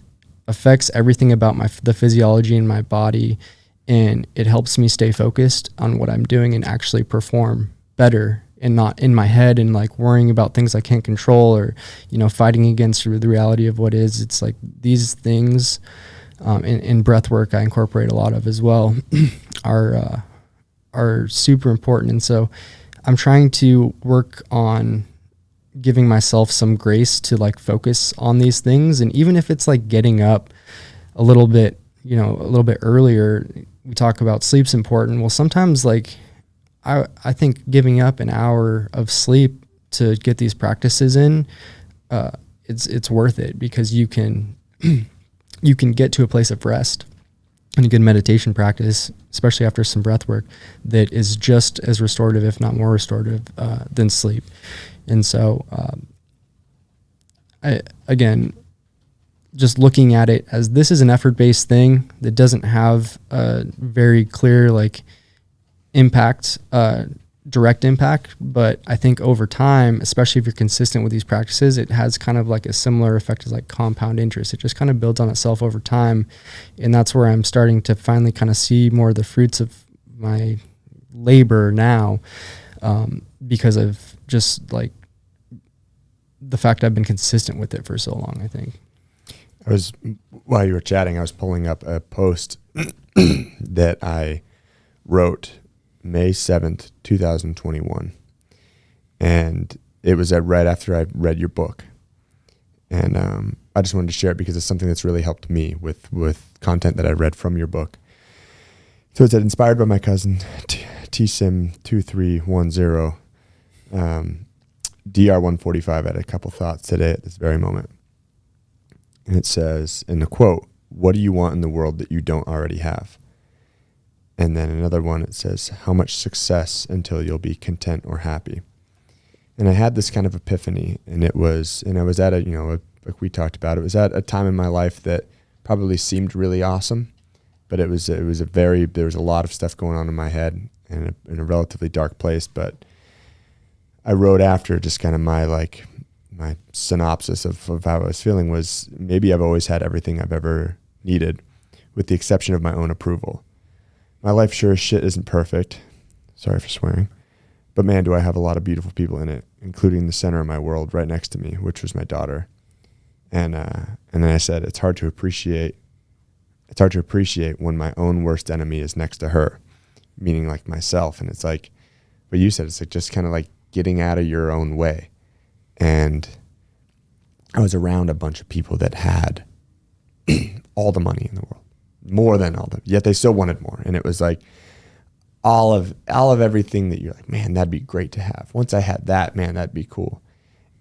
affects everything about the physiology in my body, and it helps me stay focused on what I'm doing and actually perform better, and not in my head and like worrying about things I can't control, or fighting against the reality of what is. It's like these things in breath work I incorporate a lot of as well are super important. And so I'm trying to work on giving myself some grace to like focus on these things. And even if it's like getting up a little bit earlier, we talk about sleep's important. Well, sometimes like I think giving up an hour of sleep to get these practices in, it's worth it, because you can get to a place of rest and a good meditation practice, especially after some breath work, that is just as restorative, if not more restorative, than sleep. And so, just looking at it as this is an effort-based thing that doesn't have a very clear direct impact, but I think over time, especially if you're consistent with these practices, it has kind of like a similar effect as like compound interest. It just kind of builds on itself over time, and that's where I'm starting to finally kind of see more of the fruits of my labor now, because of just like the fact I've been consistent with it for so long, I think. While you were chatting, I was pulling up a post that I wrote May 7th, 2021. And it was right after I read your book. And I just wanted to share it because it's something that's really helped me with content that I read from your book. So it said, inspired by my cousin, TSIM2310, DR145, I had a couple thoughts today at this very moment. And it says, in the quote, "What do you want in the world that you don't already have?" And then another one, it says, "How much success until you'll be content or happy?" And I had this kind of epiphany, and I was at like we talked about, it was at a time in my life that probably seemed really awesome, but there was a lot of stuff going on in my head, and in a relatively dark place. But I wrote after just kind of my my synopsis of how I was feeling was, maybe I've always had everything I've ever needed, with the exception of my own approval. My life sure as shit isn't perfect. Sorry for swearing. But man, do I have a lot of beautiful people in it, including the center of my world right next to me, which was my daughter. And then I said, it's hard to appreciate when my own worst enemy is next to her, meaning like myself. And it's like what you said, it's like just kind of like getting out of your own way. And I was around a bunch of people that had all the money in the world, more than all the, yet they still wanted more. And it was like all of everything that you're like, man, that'd be great to have. Once I had that, man, that'd be cool.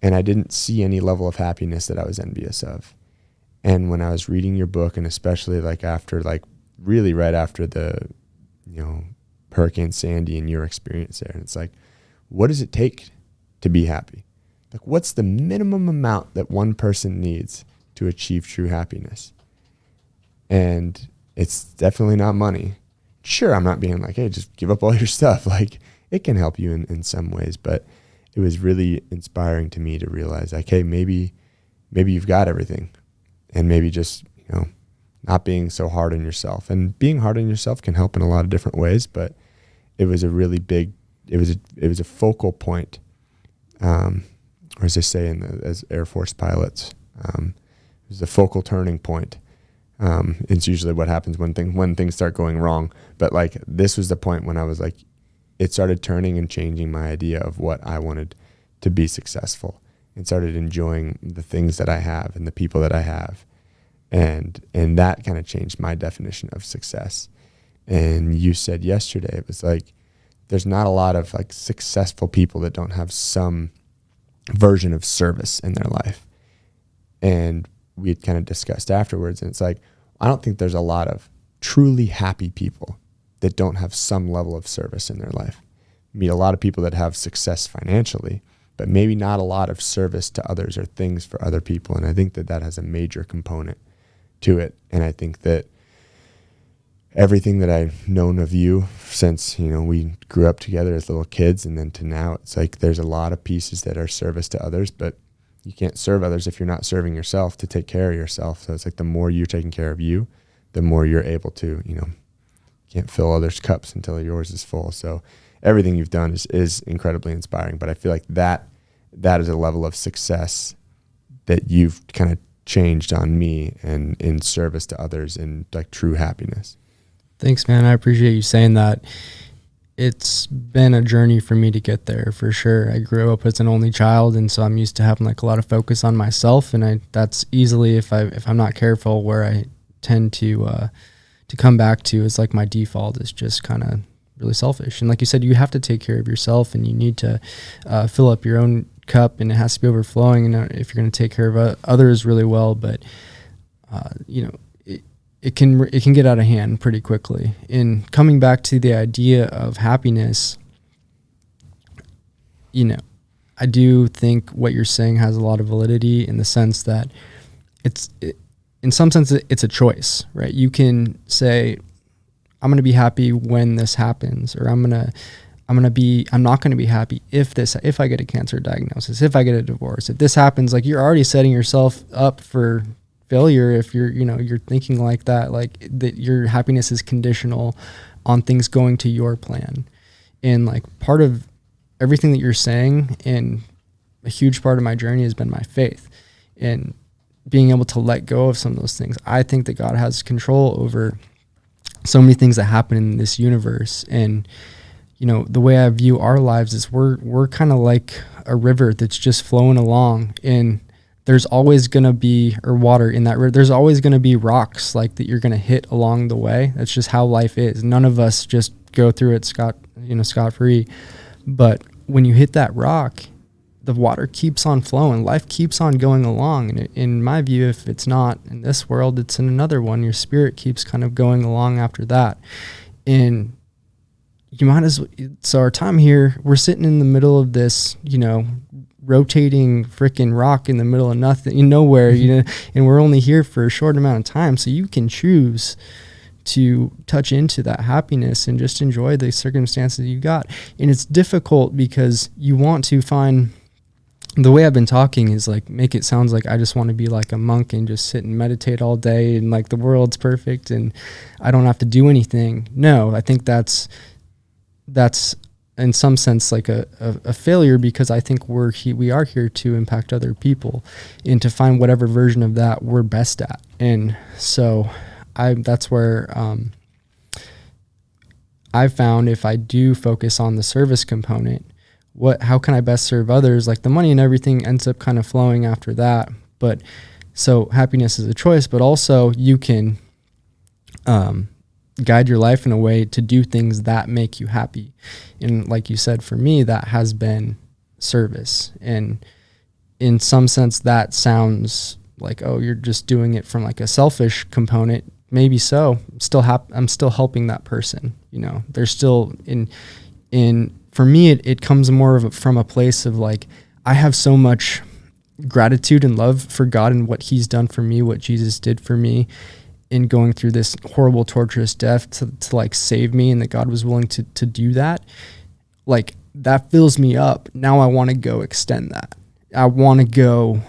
And I didn't see any level of happiness that I was envious of. And when I was reading your book, and especially like after, like really right after the, Hurricane Sandy and your experience there, and it's like, what does it take to be happy? Like, what's the minimum amount that one person needs to achieve true happiness? And it's definitely not money. Sure, I'm not being like, hey, just give up all your stuff. Like, it can help you in some ways, but it was really inspiring to me to realize, like, hey, maybe you've got everything, and maybe just, not being so hard on yourself. And being hard on yourself can help in a lot of different ways, but it was a really big, it was a focal point, or as they say as Air Force pilots, it was a focal turning point. It's usually what happens when things start going wrong. But like, this was the point when I was like, it started turning and changing my idea of what I wanted to be successful, and started enjoying the things that I have and the people that I have. And that kind of changed my definition of success. And you said yesterday, it was like, there's not a lot of like successful people that don't have some version of service in their life. And we had kind of discussed afterwards, and it's like, I don't think there's a lot of truly happy people that don't have some level of service in their life. Meet a lot of people that have success financially, but maybe not a lot of service to others or things for other people. And I think that has a major component to it. And I think that everything that I've known of you since, we grew up together as little kids, and then to now, it's like there's a lot of pieces that are service to others, but you can't serve others if you're not serving yourself to take care of yourself. So it's like the more you're taking care of you, the more you're able to, can't fill others' cups until yours is full. So everything you've done is incredibly inspiring. But I feel like that is a level of success that you've kind of changed on me, and in service to others, and like true happiness. Thanks, man. I appreciate you saying that. It's been a journey for me to get there, for sure. I grew up as an only child, and so I'm used to having like a lot of focus on myself, and that's easily, if I'm not careful, where I tend to come back to is like my default is just kind of really selfish. And like you said, you have to take care of yourself, and you need to fill up your own cup, and it has to be overflowing. And if you're going to take care of others really well, but it can get out of hand pretty quickly. And coming back to the idea of happiness, I do think what you're saying has a lot of validity, in the sense that in some sense it's a choice, right? You can say, I'm going to be happy when this happens, or I'm not going to be happy if I get a cancer diagnosis, if I get a divorce, if this happens. Like, you're already setting yourself up for failure if you're thinking like that, like that your happiness is conditional on things going to your plan. And like, part of everything that you're saying, and a huge part of my journey, has been my faith, and being able to let go of some of those things. I think that God has control over so many things that happen in this universe. And the way I view our lives is we're kind of like a river that's just flowing along, and there's always going to be, or water in that river, there's always going to be rocks like that you're going to hit along the way. That's just how life is. None of us just go through it scot-free. But when you hit that rock, the water keeps on flowing. Life keeps on going along. And in my view, if it's not in this world, it's in another one. Your spirit keeps kind of going along after that. And you might as well, so our time here, we're sitting in the middle of this, rotating freaking rock in the middle of nothing, nowhere, and we're only here for a short amount of time. So you can choose to touch into that happiness and just enjoy the circumstances you got. And it's difficult because you want to find the way I've been talking is like make it sounds like I just want to be like a monk and just sit and meditate all day and like the world's perfect and I don't have to do anything. No, I think that's in some sense like a failure, because I think we are here to impact other people and to find whatever version of that we're best at. And so that's where I found if I do focus on the service component, how can I best serve others? Like the money and everything ends up kind of flowing after that. But so happiness is a choice, but also you can guide your life in a way to do things that make you happy. And like you said, for me, that has been service. And in some sense, that sounds like, oh, you're just doing it from like a selfish component. Maybe so. I'm still helping that person. You know, they're still for me, it comes more from a place of like, I have so much gratitude and love for God and what he's done for me, what Jesus did for me in going through this horrible, torturous death to like save me, and that God was willing to do that. Like that fills me up. Now I want to go extend that. I want to go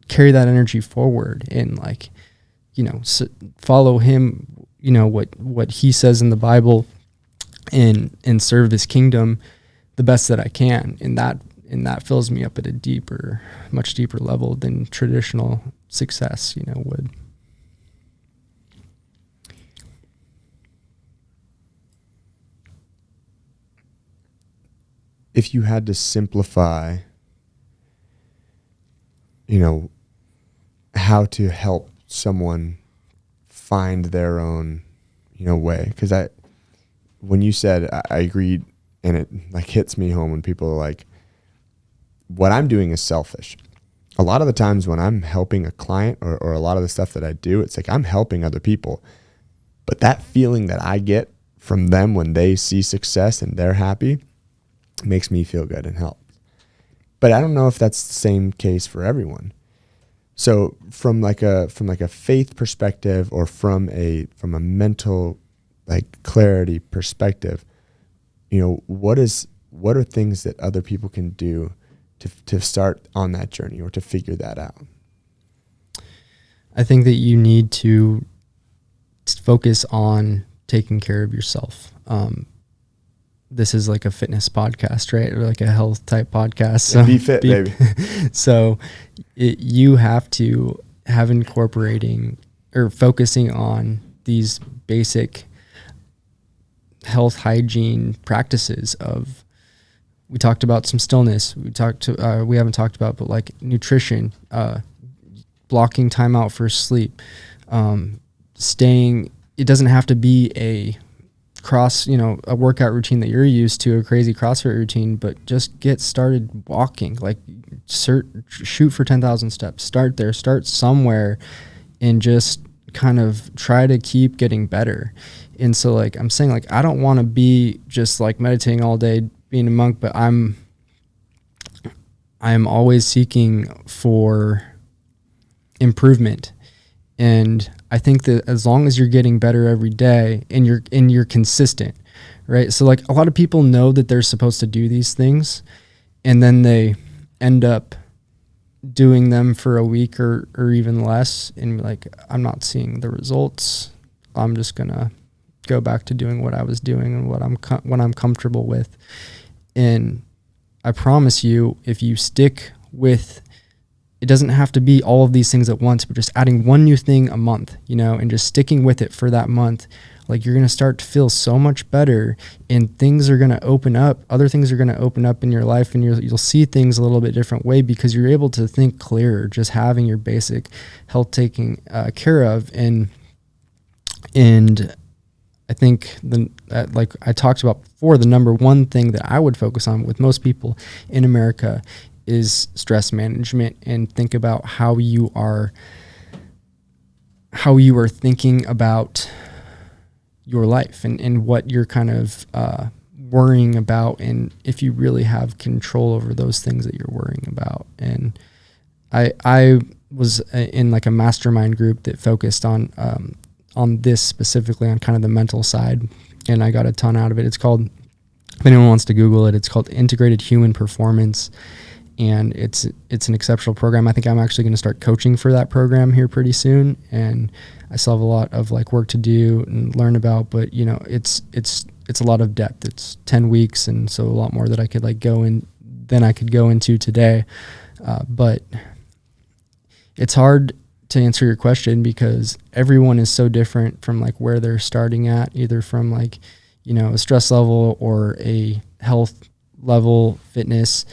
carry that energy forward and like, you know, follow him, you know, what he says in the Bible, and serve his kingdom the best that I can. And that fills me up at a much deeper level than traditional success, you know, would. If you had to simplify, you know, how to help someone find their own, you know, way, because when you said, I agreed, and it like hits me home when people are like, what I'm doing is selfish. A lot of the times when I'm helping a client or a lot of the stuff that I do, it's like I'm helping other people. But that feeling that I get from them when they see success and they're happy makes me feel good and help. But I don't know if that's the same case for everyone. So from like a faith perspective, or from a mental like clarity perspective, you know, what are things that other people can do to start on that journey or to figure that out? I think that you need to focus on taking care of yourself. This is like a fitness podcast, right? Or like a health type podcast. So be fit, baby. So you have to have incorporating or focusing on these basic health hygiene practices of, we talked about some stillness. We haven't talked about, but like nutrition, blocking time out for sleep, it doesn't have to be a workout routine that you're used to, a crazy CrossFit routine, but just get started walking, like shoot for 10,000 steps, start there, start somewhere, and just kind of try to keep getting better. And so like I'm saying, like I don't want to be just like meditating all day, being a monk, but I'm always seeking for improvement. And I think that as long as you're getting better every day and you're consistent, right? So like a lot of people know that they're supposed to do these things, and then they end up doing them for a week or even less, and like, I'm not seeing the results. I'm just gonna go back to doing what I was doing and what I'm comfortable with. And I promise you, if you stick with, it doesn't have to be all of these things at once, but just adding one new thing a month, you know, and just sticking with it for that month, like you're going to start to feel so much better, and things are going to open up. Other things are going to open up in your life, and you'll see things a little bit different way, because you're able to think clearer, just having your basic health taken care of. And I think like I talked about before, the number one thing that I would focus on with most people in America is stress management, and think about how you are thinking about your life and what you're kind of worrying about, and if you really have control over those things that you're worrying about. And I was in like a mastermind group that focused on this specifically, on kind of the mental side, and I got a ton out of it. It's called, if anyone wants to Google it, it's called Integrated Human Performance. and it's an exceptional program. I think I'm actually going to start coaching for that program here pretty soon, and I still have a lot of like work to do and learn about, but you know, it's a lot of depth. It's 10 weeks, and so a lot more that I could like go in than I could go into today. But it's hard to answer your question because everyone is so different from like where they're starting at, either from like, you know, a stress level or a health level, fitness.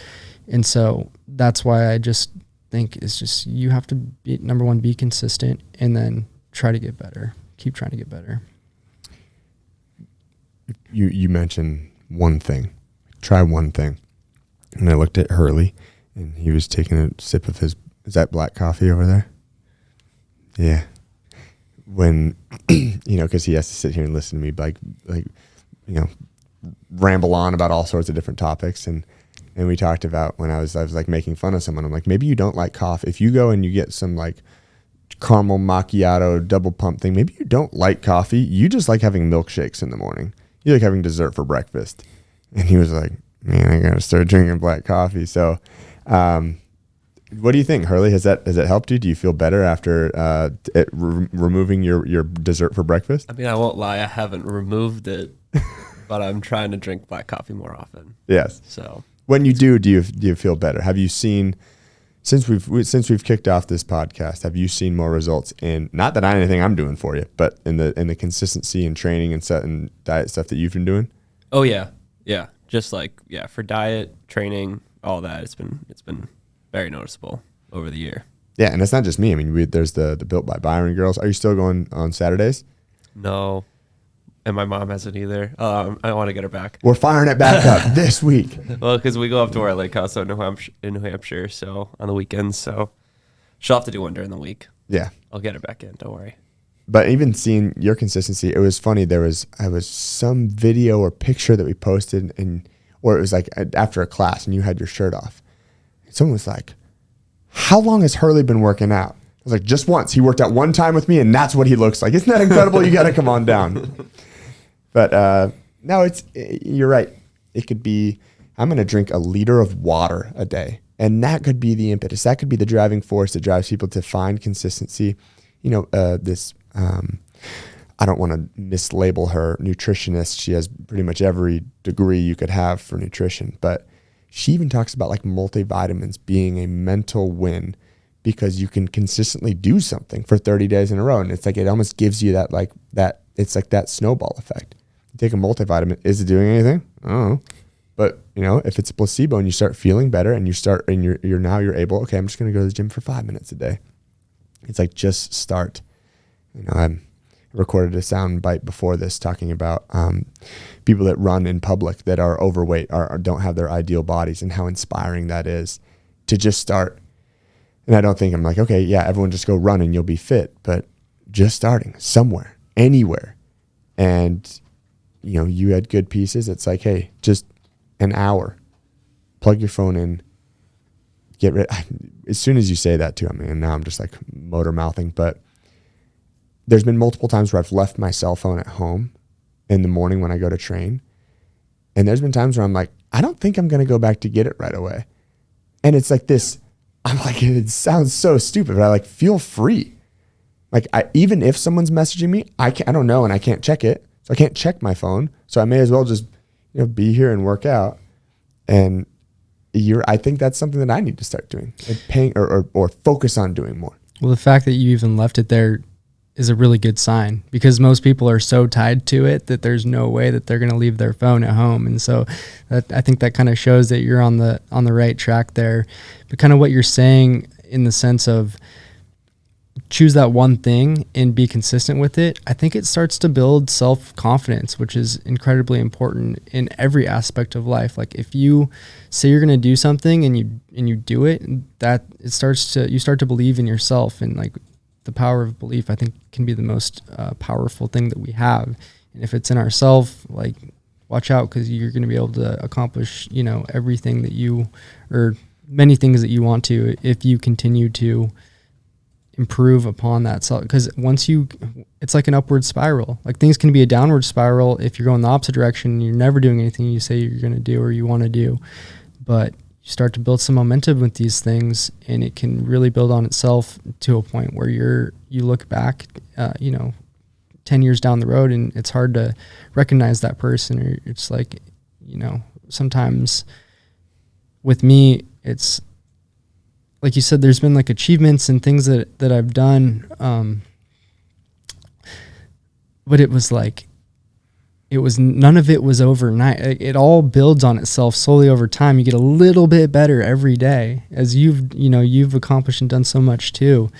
And so that's why I just think it's just, you have to be, number one, be consistent, and then try to get better. Keep trying to get better. You mentioned one thing. Try one thing. And I looked at Hurley, and he was taking a sip of his, is that black coffee over there? Yeah. When, you know, because he has to sit here and listen to me like, you know, ramble on about all sorts of different topics. And we talked about when I was like making fun of someone. I'm like, maybe you don't like coffee. If you go and you get some like caramel macchiato double pump thing, maybe you don't like coffee. You just like having milkshakes in the morning. You like having dessert for breakfast. And he was like, man, I got to start drinking black coffee. So, what do you think, Hurley? Has it helped you? Do you feel better after removing your dessert for breakfast? I mean, I won't lie, I haven't removed it, but I'm trying to drink black coffee more often. Yes. So when you do you feel better? Have you seen, since we've kicked off this podcast, have you seen more results in, not that anything I'm doing for you, but in the consistency and training and set and diet stuff that you've been doing? Oh yeah, just like for diet, training, all that. It's been very noticeable over the year. Yeah, and it's not just me. I mean, there's the Built by Byron girls. Are you still going on Saturdays? No, and my mom hasn't either. I want to get her back. We're firing it back up this week. Well, because we go up to our lake house in New Hampshire, so on the weekends. So she'll have to do one during the week. Yeah, I'll get her back in. Don't worry. But even seeing your consistency, it was funny. I was some video or picture that we posted, or it was like after a class, and you had your shirt off. Someone was like, how long has Hurley been working out? I was like, just once. He worked out one time with me, and that's what he looks like. Isn't that incredible? You got to come on down. But no, you're right. It could be, I'm going to drink a liter of water a day. And that could be the impetus. That could be the driving force that drives people to find consistency. You know, I don't want to mislabel her nutritionist. She has pretty much every degree you could have for nutrition, but she even talks about like multivitamins being a mental win because you can consistently do something for 30 days in a row. And it's like, it almost gives you it's like that snowball effect. You take a multivitamin, is it doing anything? I don't know. But you know, if it's a placebo and you start feeling better and you're able, okay, I'm just going to go to the gym for 5 minutes a day. It's like, just start. You know, I recorded a sound bite before this talking about people that run in public that are overweight or don't have their ideal bodies, and how inspiring that is to just start. And I don't think I'm like, okay, yeah, everyone just go run and you'll be fit, but just starting somewhere, anywhere. And, you know, you had good pieces. It's like, hey, just an hour, plug your phone in, get rid. As soon as you say that too, I mean, now I'm just like motor mouthing, but there's been multiple times where I've left my cell phone at home in the morning when I go to train. And there's been times where I'm like, I don't think I'm going to go back to get it right away. And it's like this, I'm like, it sounds so stupid, but I like feel free. Like even if someone's messaging me, I don't know, and I can't check it. So I can't check my phone. So I may as well just, you know, be here and work out. And I think that's something that I need to start doing, like paying or focus on doing more. Well, the fact that you even left it there is a really good sign, because most people are so tied to it that there's no way that they're going to leave their phone at home. And so I think that kind of shows that you're on the right track there. But kind of what you're saying in the sense of choose that one thing and be consistent with it, I think it starts to build self-confidence, which is incredibly important in every aspect of life. Like if you say you're going to do something and you do it, that you start to believe in yourself. And like the power of belief, I think, can be the most powerful thing that we have. And if it's in ourselves, like, watch out, because you're going to be able to accomplish, you know, everything that or many things that you want to, if you continue to improve upon that self. Because it's like an upward spiral. Like things can be a downward spiral if you're going the opposite direction and you're never doing anything you say you're going to do or you want to do. But start to build some momentum with these things, and it can really build on itself to a point where you look back, 10 years down the road, and it's hard to recognize that person. Or it's like, sometimes with me, it's like you said, there's been like achievements and things that I've done. But it was like, none of it was overnight. It all builds on itself slowly over time. You get a little bit better every day as you've accomplished and done so much too.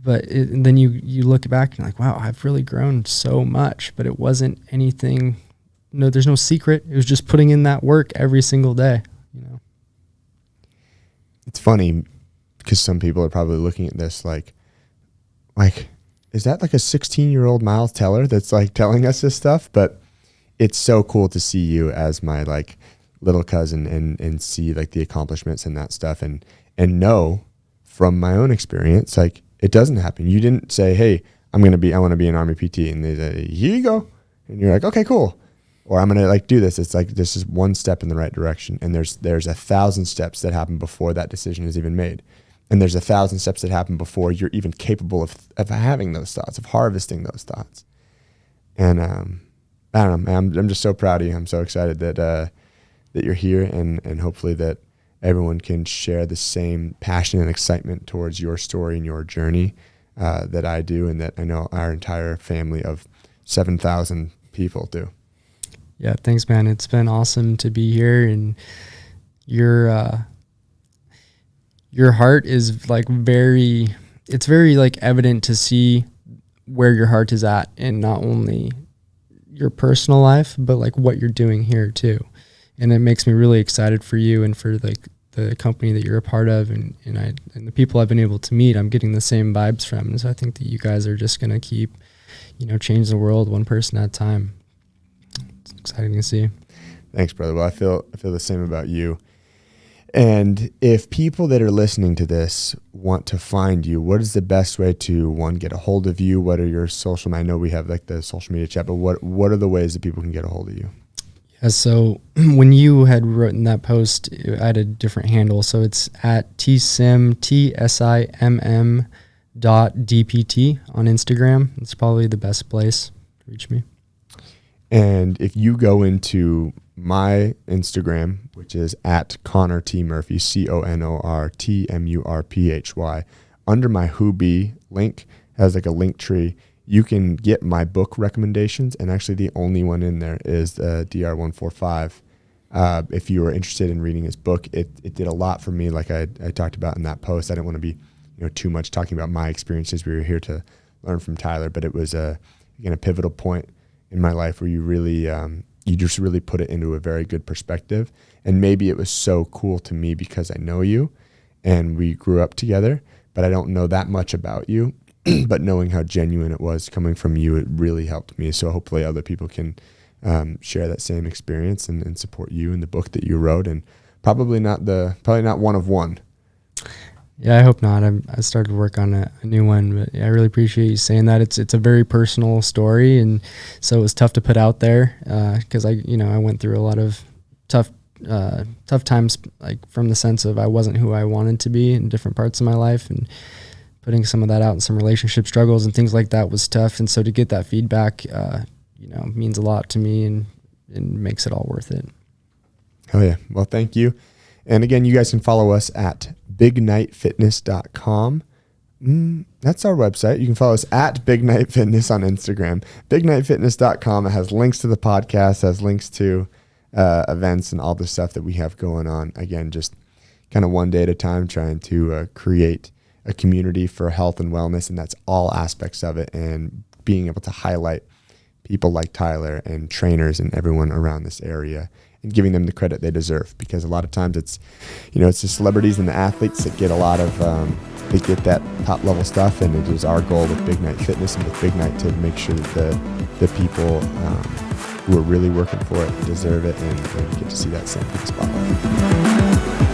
But then you look back and you're like, wow, I've really grown so much, but it wasn't anything. No, there's no secret. It was just putting in that work every single day. It's funny because some people are probably looking at this like, is that like a 16-year-old Miles Teller that's like telling us this stuff? But it's so cool to see you as my like little cousin and see like the accomplishments and that stuff and know from my own experience, like it doesn't happen. You didn't say, hey, I want to be an Army PT, and they say, here you go. And you're like, okay, cool. Or I'm going to like do this. It's like, this is one step in the right direction. And there's 1,000 steps that happen before that decision is even made. And there's 1,000 steps that happen before you're even capable of having those thoughts, of harvesting those thoughts. And I don't know, man, I'm just so proud of you. I'm so excited that you're here, and hopefully that everyone can share the same passion and excitement towards your story and your journey that I do, and that I know our entire family of 7,000 people do. Yeah, thanks, man. It's been awesome to be here, and your heart is like it's very like evident to see where your heart is at, and not only your personal life, but like what you're doing here too. And it makes me really excited for you and for like the company that you're a part of, and the people I've been able to meet. I'm getting the same vibes from, and so I think that you guys are just going to keep, change the world one person at a time. It's exciting to see. Thanks, brother. Well, I feel the same about you. And if people that are listening to this want to find you, what is the best way to, one, get a hold of you? What are your social, I know we have like the social media chat, but what are the ways that people can get a hold of you? Yeah, so when you had written that post, I had a different handle. So it's at TSIMM.DPT on Instagram. It's probably the best place to reach me. And if you go into my Instagram, which is at Connor T. Murphy, CONORTMURPHY, under my Hoobie link has like a link tree. You can get my book recommendations, and actually the only one in there is the DR145. If you are interested in reading his book, it did a lot for me, like I talked about in that post. I didn't want to be too much talking about my experiences. We were here to learn from Tyler, but it was again a pivotal point in my life where you really you just really put it into a very good perspective. And maybe it was so cool to me because I know you and we grew up together, but I don't know that much about you. But knowing how genuine it was coming from you, it really helped me. So hopefully other people can share that same experience and support you in the book that you wrote, and probably not one of one. Yeah, I hope not. I started work on a new one, but I really appreciate you saying that. It's a very personal story, and so it was tough to put out there because I went through a lot of tough times, like from the sense of I wasn't who I wanted to be in different parts of my life, and putting some of that out and some relationship struggles and things like that was tough. And so to get that feedback, means a lot to me and makes it all worth it. Oh yeah. Well, thank you. And again, you guys can follow us at bignightfitness.com. That's our website. You can follow us at Big Night Fitness on Instagram. bignightfitness.com. It has links to the podcast, has links to events and all the stuff that we have going on. Again, just kind of one day at a time, trying to create a community for health and wellness, and that's all aspects of it, and being able to highlight people like Tyler and trainers and everyone around this area and giving them the credit they deserve, because a lot of times it's the celebrities and the athletes that get a lot of they get that top level stuff, and it is our goal with Big Night Fitness and with Big Night to make sure that the people who are really working for it deserve it and get to see that same spotlight.